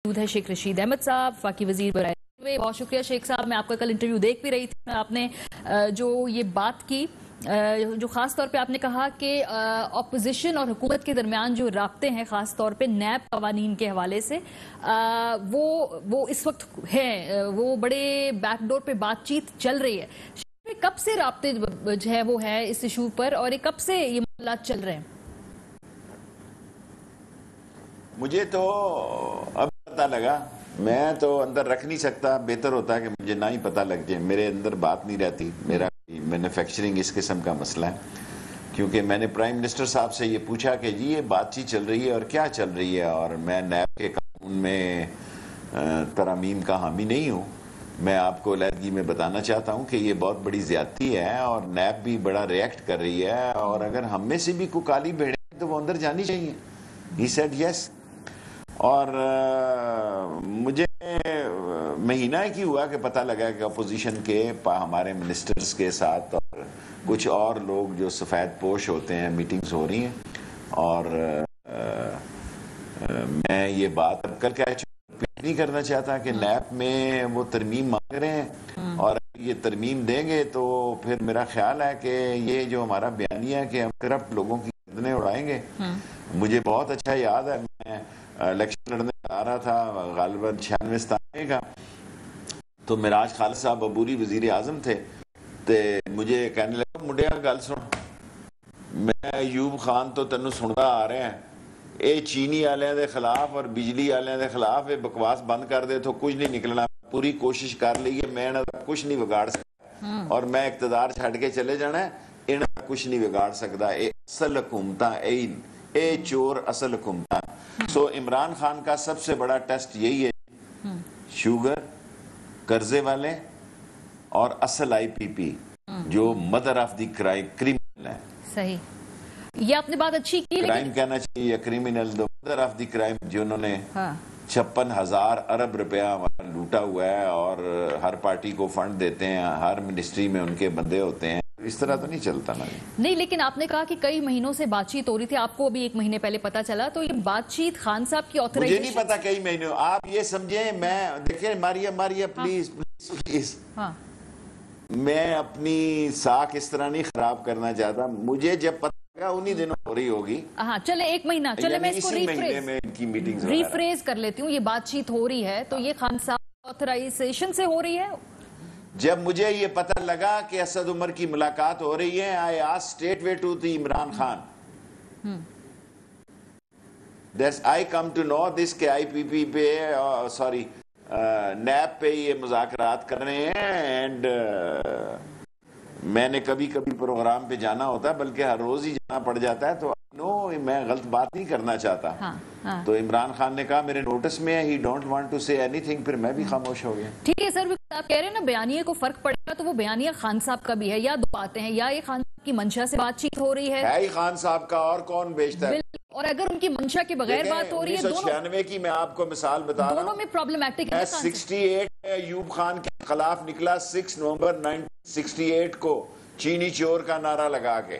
موجود ہے شیخ رشید احمد صاحب، وفاقی وزیر برائے بہت شکریہ شیخ صاحب. میں آپ کا کل انٹرویو دیکھ بھی رہی تھی. آپ نے جو یہ بات کی، جو خاص طور پہ آپ نے کہا کہ اپوزیشن اور حکومت کے درمیان جو رابطے ہیں خاص طور پہ نیب قوانین کے حوالے سے، وہ اس وقت ہیں، وہ بڑے بیک ڈور پہ بات چیت چل رہی ہے. کب سے رابطے جو ہے وہ ہے اس ایشو پر، اور کب سے یہ معاملات چل رہے ہیں؟ مجھے تو اب پتہ لگا. میں تو اندر رکھ نہیں سکتا. بہتر ہوتا ہے کہ مجھے نہ ہی پتہ لگ جائے. میرے اندر بات نہیں رہتی. میرا مینوفیکچرنگ اس قسم کا مسئلہ ہے، کیونکہ میں نے پرائم منسٹر صاحب سے یہ پوچھا کہ جی یہ بات چیت چل رہی ہے اور کیا چل رہی ہے، اور میں نیب کے قانون میں ترامیم کا حامی نہیں ہوں. میں آپ کو علیحدگی میں بتانا چاہتا ہوں کہ یہ بہت بڑی زیادتی ہے، اور نیب بھی بڑا ریئیکٹ کر رہی ہے، اور اگر ہم میں سے بھی کوئی کالی بھیڑیں ہیں تو وہ اندر جانی چاہیے. He said yes. اور مجھے مہینہ کی ہوا کہ پتہ لگا کہ اپوزیشن کے ہمارے منسٹرز کے ساتھ اور کچھ اور لوگ جو سفید پوش ہوتے ہیں میٹنگز ہو رہی ہیں. اور میں یہ بات اب کل کہہ چکا نہیں کرنا چاہتا کہ نیب میں وہ ترمیم مانگ رہے ہیں، اور یہ ترمیم دیں گے تو پھر میرا خیال ہے کہ یہ جو ہمارا بیانیہ ہے کہ ہم کرپٹ لوگوں کی گردنیں اڑائیں گے. مجھے بہت اچھا یاد ہے، میں الیکشن لڑنے آ رہا تھا غالباً 96 کا، تو مراج خالد صاحب عبوری وزیر اعظم تھے. مجھے کہنے لگا منڈیا گل سن، میں ایوب خان تو تینوں سنتا آ رہے ہیں، اے چینی والوں دے خلاف اور بجلی والوں دے خلاف یہ بکواس بند کر دے تو کچھ نہیں نکلنا. پوری کوشش کر لیے، میں کچھ نہیں بگاڑ سکتا، اور میں اقتدار چھڈ کے چلے جانا ہے، انہاں کچھ نہیں بگاڑ سکتا. اے اصل حکومتاں اے چور اصل حکومتاں. سو عمران خان کا سب سے بڑا ٹیسٹ یہی ہے، شوگر، قرضے والے اور اصل آئی پی پی جو مدر آف دی کرائم ہے. صحیح، یہ آپ نے بات اچھی کی. کرائم کہنا چاہیے، کرمینل دو مدر آف دی کرائم، جنہوں نے 56,000 ارب روپیہ ہمارا لوٹا ہوا ہے، اور ہر پارٹی کو فنڈ دیتے ہیں، ہر منسٹری میں ان کے بندے ہوتے ہیں. اس طرح تو نہیں چلتا نا. نہیں، لیکن آپ نے کہا کہ کئی مہینوں سے بات چیت ہو رہی تھی، آپ کو ابھی 1 مہینے پہلے پتا چلا، تو یہ بات چیت خان صاحب کی آتھرائزیشن؟ مجھے نہیں پتا کئی مہینوں. آپ یہ سمجھیں، میں دیکھیں ماریا پلیز میں اپنی ساکھ اس طرح نہیں خراب کرنا چاہتا. مجھے جب پتا لگا انہی دنوں ہو رہی ہوگی. ہاں چلے 1 مہینہ، چلے میں اس کو ریفریز کر لیتی ہوں. یہ بات چیت ہو رہی ہے تو یہ خان صاحب آتھرائزیشن سے ہو رہی ہے. جب مجھے یہ پتہ لگا کہ اسد عمر کی ملاقات ہو رہی ہے، I asked straightway to the Imran Khan. I come to know this کہ آئی پی پی پہ سوری نیب پہ یہ مذاکرات کر رہے ہیں. اینڈ میں نے کبھی کبھی پروگرام پہ جانا ہوتا ہے، بلکہ ہر روز ہی جانا پڑ جاتا ہے. تو میں غلط بات نہیں کرنا چاہتا. تو عمران خان نے کہا میرے نوٹس میں ہے، he don't want to say anything. پھر میں بھی خاموش ہو گیا. ٹھیک ہے سر، آپ کہہ رہے ہیں نا بیانیے کو فرق پڑے گا، تو وہ بیانیہ خان صاحب کا بھی ہے، یا دو باتیں ہیں، یا یہ خان صاحب کی منشا سے بات چیت ہو رہی ہے ہی خان صاحب کا، اور کون بیچتا ہے. اور اگر ان کی منشا کے بغیر بات ہو رہی ہے، 1996 کی میں آپ کو مثال بتا رہا ہوں، دونوں میں پرابلمٹک ہے. 68 میں ایوب خان کے خلاف نکلا 6 نومبر 1968 کو چینی چور کا نعرہ لگا کے،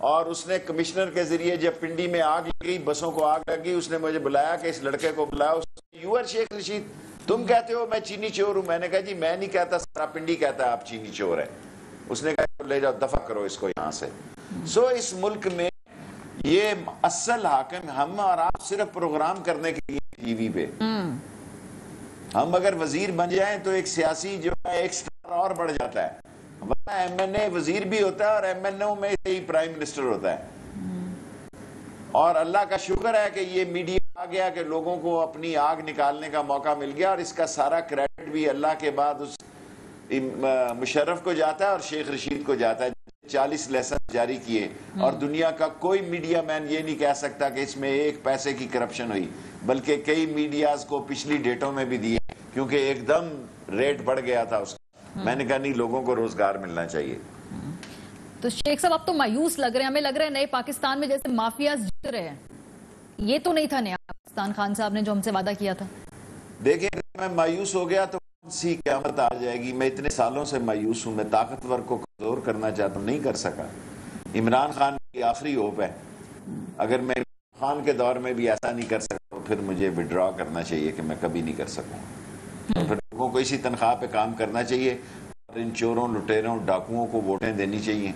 اور اس نے کمشنر کے ذریعے جب پنڈی میں آگ لگی، بسوں کو آگ لگی، اس نے مجھے بلایا کہ اس لڑکے کو بلایا. یو آر شیخ رشید، تم کہتے ہو میں چینی چور ہوں. میں نے کہا جی میں نہیں کہتا، سارا پنڈی کہتا ہے آپ چینی چور ہے. اس نے کہا لے جاؤ، دفع کرو اس کو یہاں سے. سو اس ملک میں یہ اصل حاکم ہم اور آپ صرف پروگرام کرنے کے لیے ٹی وی پہ. ہم اگر وزیر بن جائیں تو ایک سیاسی جو ہے ایک سٹار اور بڑھ جاتا ہے، ورنہ ایم این اے وزیر بھی ہوتا ہے اور ایم این او میں سے ہی پرائم منسٹر ہوتا ہے. اور اللہ کا شکر ہے کہ یہ میڈیا آ گیا کہ لوگوں کو اپنی آگ نکالنے کا موقع مل گیا، اور اس کا سارا کریڈٹ بھی اللہ کے بعد اس مشرف کو جاتا ہے اور شیخ رشید کو جاتا ہے. 40 لیسن جاری کیے، اور دنیا کا کوئی میڈیا مین یہ نہیں کہہ سکتا کہ اس میں ایک پیسے کی کرپشن ہوئی، بلکہ کئی میڈیاز کو پچھلی ڈیٹوں میں بھی دیے، کیونکہ ایک دم ریٹ بڑھ گیا تھا اس کا. میں نے کہا نہیں، لوگوں کو روزگار ملنا چاہیے. تو شیخ صاحب آپ تو مایوس لگ رہے ہیں. ہمیں لگ رہا ہے نئے پاکستان میں جیسے مافیاز جیت رہے ہیں. یہ تو نہیں تھا نیا پاکستان خان صاحب نے جو ہم سے وعدہ کیا تھا. دیکھیں میں مایوس ہو گیا تو سی قیامت آ جائے گی. میں اتنے سالوں سے مایوس ہوں. میں طاقتور کو کمزور کرنا چاہتا ہوں، نہیں کر سکا. عمران خان کی آخری ہوپ ہے. اگر میں عمران خان کے دور میں بھی ایسا نہیں کر سکتا پھر مجھے وڈرا کرنا چاہیے کہ میں کبھی نہیں کر سکوں. تو پھر لوگوں کو اسی تنخواہ پہ کام کرنا چاہیے اور ان چوروں لٹیروں ڈاکوؤں کو ووٹیں دینی چاہیے.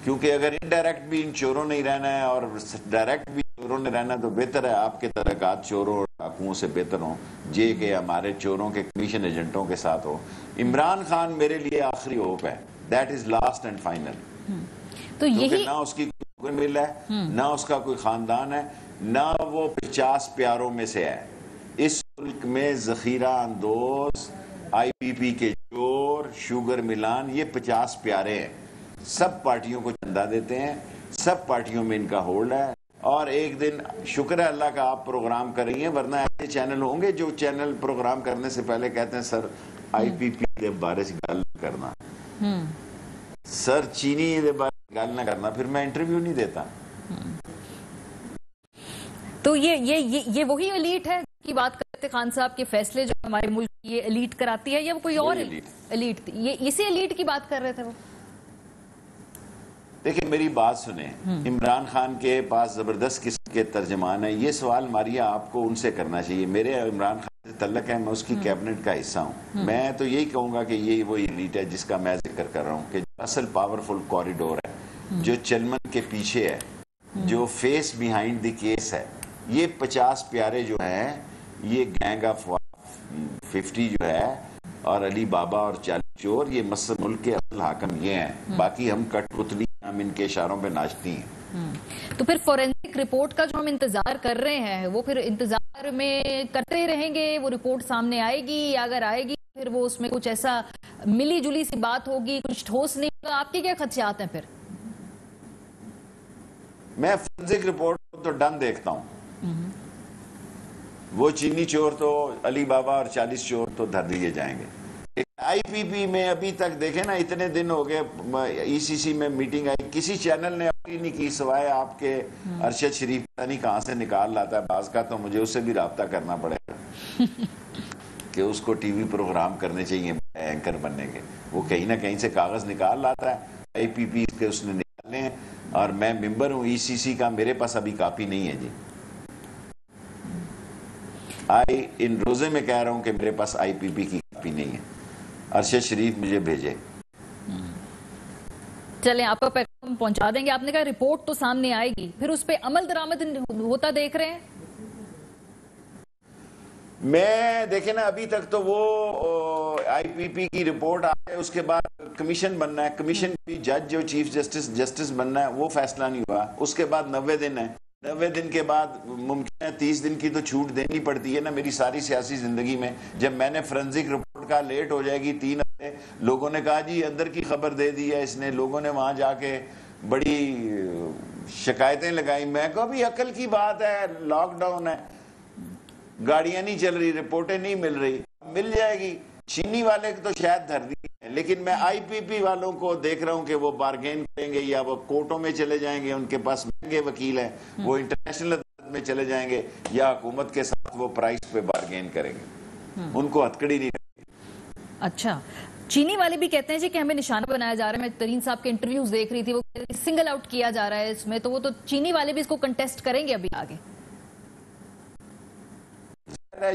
کیونکہ اگر انڈائریکٹ بھی ان چوروں نہیں رہنا ہے اور ڈائریکٹ بھی چوروں نے رہنا تو بہتر ہے آپ کے تعلقات چوروں اور ڈاکوؤں سے بہتر ہوں جے کہ ہمارے چوروں کے کمیشن ایجنٹوں کے ساتھ ہو. عمران خان میرے لیے آخری ہوپ ہے. That is last and final. تو یہی نہ اس کی کوئی مل ہے نہ اس کا کوئی خاندان ہے نہ وہ 50 پیاروں میں سے ہے. اس ملک میں ذخیرہ اندوز آئی پی پی کے چور شوگر ملان یہ 50 پیارے ہیں. سب پارٹیوں کو چندہ دیتے ہیں, سب پارٹیوں میں ان کا ہولڈ ہے. اور ایک دن شکر ہے اللہ کا آپ پروگرام کر رہی ہیں, ورنہ ایسے چینل ہوں گے جو چینل پروگرام کرنے سے پہلے کہتے ہیں سر آئی پی پی کے بارے سے گل کرنا, سر چینی کے بارے گل نہ کرنا, پھر میں انٹرویو نہیں دیتا. تو یہ وہی ایلیٹ ہے کی بات کرتے خان صاحب کے فیصلے جو ہمارے ملک یہ ایلیٹ کراتی ہے یا وہ کوئی اور ایلیٹ تھی؟ یہ اسی ایلیٹ کی بات کر رہے تھے وہ. دیکھیں میری بات سنیں, عمران خان کے پاس زبردست قسم کے ترجمان ہیں. یہ سوال ماریا آپ کو ان سے کرنا چاہیے. میرے عمران خان سے تعلق ہے, میں اس کی کیبنٹ کا حصہ ہوں. میں تو یہی کہوں گا کہ یہ وہ ایلیٹ ہے جس کا میں ذکر کر رہا ہوں کہ جو اصل پاورفل کوریڈور ہے, جو چلمن کے پیچھے ہے, جو فیس بیہائنڈ دی کیس ہے. یہ 50 پیارے جو ہیں یہ گینگ آف 50 جو ہے اور علی بابا اور 40 چور, یہ ملک کے اصل حاکم یہ ہیں. باقی ہم کٹ پتلی ہم ان کے اشاروں پہ ناچتی ہیں. تو پھر فورینسک رپورٹ کا جو ہم انتظار کر رہے ہیں وہ پھر انتظار میں کرتے رہیں گے, وہ رپورٹ سامنے آئے گی یا اگر آئے گی پھر وہ اس میں کچھ ایسا ملی جلی سی بات ہوگی, کچھ ٹھوس نہیں ہوگا. آپ کے کیا خدشات ہیں پھر؟ میں فورینسک رپورٹ کو تو ڈن دیکھتا ہوں. وہ چینی چور تو علی بابا اور 40 چور تو دھر دیے جائیں گے. آئی پی پی میں ابھی تک دیکھیں نا اتنے دن ہو گئے, ای سی سی میں میٹنگ آئی, کسی چینل نے اپنی نہیں کی سوائے آپ کے ارشد شریف پتہ نہیں کہاں سے نکال لاتا ہے بعض کا, تو مجھے اس سے بھی رابطہ کرنا پڑے گا کہ اس کو ٹی وی پروگرام کرنے چاہیے اینکر بننے کے. وہ کہیں نہ کہیں سے کاغذ نکال لاتا ہے, آئی پی پی کے اس نے نکالنے ہیں, اور میں ممبر ہوں ای سی سی کا, میرے پاس ابھی کاپی نہیں ہے جی. ان روزے میں کہہ رہا ہوں کہ میرے پاس آئی پی پی کی کاپی نہیں ہے. ارشد شریف مجھے بھیجے. چلیں آپ کا پیغام پہنچا دیں گے. آپ نے کہا رپورٹ تو سامنے آئے گی, پھر اس پہ عمل درآمد ہوتا دیکھ رہے ہیں؟ میں دیکھیں نا ابھی تک تو وہ آئی پی پی کی رپورٹ آئے, اس کے بعد کمیشن بننا ہے. کمیشن کی جج جو چیف جسٹس بننا ہے وہ فیصلہ نہیں ہوا. اس کے بعد 90 دن ہے. 90 دن کے بعد ممکن ہے 30 دن کی تو چھوٹ دینی پڑتی ہے نا. میری ساری سیاسی زندگی میں جب میں نے فرنزک رپورٹ کا لیٹ ہو جائے گی 3 ہفتے, لوگوں نے کہا جی اندر کی خبر دے دی ہے اس نے, لوگوں نے وہاں جا کے بڑی شکایتیں لگائی. میں کہا بھی عقل کی بات ہے, لاک ڈاؤن ہے, گاڑیاں نہیں چل رہی, رپورٹیں نہیں مل رہی, مل جائے گی. چینی والے تو شاید دھر دی ہے, لیکن میں آئی پی پی والوں کو دیکھ رہا ہوں کہ وہ بارگین کریں گے یا وہ کورٹوں میں چلے جائیں گے, ان کے پاس مہنگے وکیل ہیں, وہ انٹرنیشنل عدالت میں چلے جائیں گے یا حکومت کے ساتھ وہ پرائس پہ بارگین کریں گے. ان کو ہتکڑی نہیں رہے. اچھا, چینی والے بھی کہتے ہیں جی کہ ہمیں نشانہ بنایا جا رہا ہے. میں ترین صاحب کے انٹرویوز دیکھ رہی تھی, وہ سنگل آؤٹ کیا جا رہا ہے اس میں, تو وہ تو چینی والے بھی اس کو کنٹیسٹ کریں گے ابھی آگے.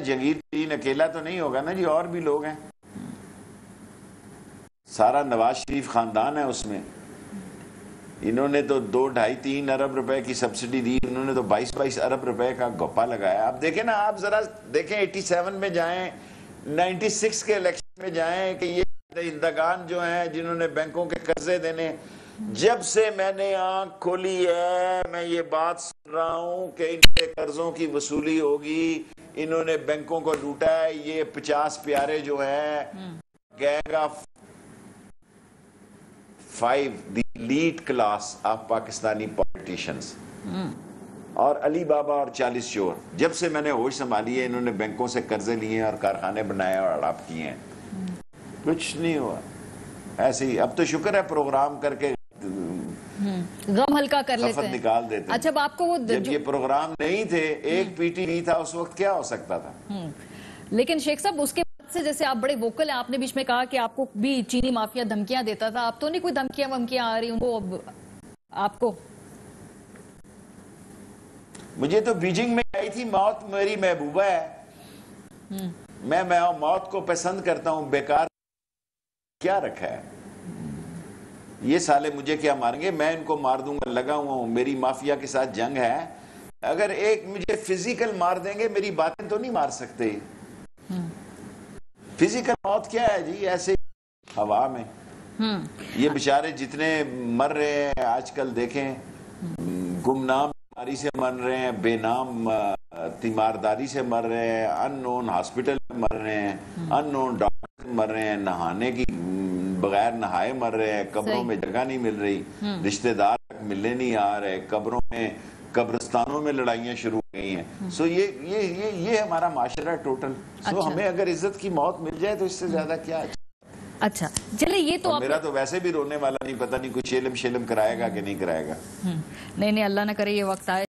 جنگیر ترین اکیلا تو نہیں ہوگا نا جی, اور بھی لوگ ہیں. سارا نواز شریف خاندان ہے اس میں. انہوں نے تو 2, 2.5, 3 ارب روپے کی سبسڈی دی, انہوں نے تو 22 ارب روپے کا گپا لگایا. آپ دیکھیں نا, آپ ذرا دیکھیں 87 میں جائیں, 96 کے الیکشن میں جائیں کہ یہ دہندگان جو ہیں جنہوں نے بینکوں کے قرضے دینے, جب سے میں نے آنکھ کھولی ہے میں یہ بات سن رہا ہوں کہ ان کے قرضوں کی وصولی ہوگی, انہوں نے بینکوں کو لوٹا ہے. یہ 50 پیارے جو ہیں gang of 5 the elite class of Pakistani politicians, اور علی بابا اور 40 چور. جب سے میں نے ہوش سنبھالی ہے انہوں نے بینکوں سے قرضے لیے اور کارخانے بنائے اور اڑاپ کیے ہیں. کچھ نہیں ہوا ایسے ہی. اب تو شکر ہے پروگرام کر کے غم ہلکا کر لیتے ہیں, نکال دیتے ہیں. اچھا آپ کو وہ جب یہ پروگرام نہیں تھے, ایک پی ٹی نہیں تھا, اس وقت کیا ہو سکتا تھا. لیکن شیخ صاحب اس کے بعد سے جیسے آپ بڑے ووکل ہیں, آپ نے بیچ میں کہا کہ آپ کو بھی چینی مافیا دھمکیاں دیتا تھا. آپ تو نہیں کوئی دھمکیاں آ رہی ان کو آپ کو؟ مجھے تو بیجنگ میں آئی تھی موت میری محبوبہ ہے، میں موت کو پسند کرتا ہوں، بیکار کیا رکھا ہے؟ یہ سالے مجھے کیا ماریں گے؟ میں ان کو مار دوں گا، لگا ہوا ہوں، میری مافیا کے ساتھ جنگ ہے. اگر ایک مجھے فزیکل مار دیں گے، میری باتیں تو نہیں مار سکتے. فزیکل موت کیا ہے جی؟ ایسے ہوا میں. یہ بیچارے جتنے مر رہے ہیں آج کل دیکھیں، گمنام بیماری سے مر رہے ہیں، بے نام تیمارداری سے مر رہے ہیں، ان نون ہاسپٹل میں مر رہے ہیں، ان نون ڈاکٹر مر رہے ہیں، نہانے کی بغیر نہائے مر رہے ہیں، قبروں میں جگہ نہیں مل رہی، رشتہ دار ملنے نہیں آ رہے، قبروں میں قبرستانوں میں لڑائیاں شروع ہو گئی ہیں. سو یہ ہمارا معاشرہ ہے ٹوٹل. سو ہمیں اگر عزت کی موت مل جائے تو اس سے زیادہ کیا ہے؟ اچھا چلے، یہ تو میرا تو ویسے بھی رونے والا نہیں، پتہ نہیں کچھ علم شلم کرائے گا کہ نہیں کرائے گا. نہیں اللہ نہ کرے یہ وقت آئے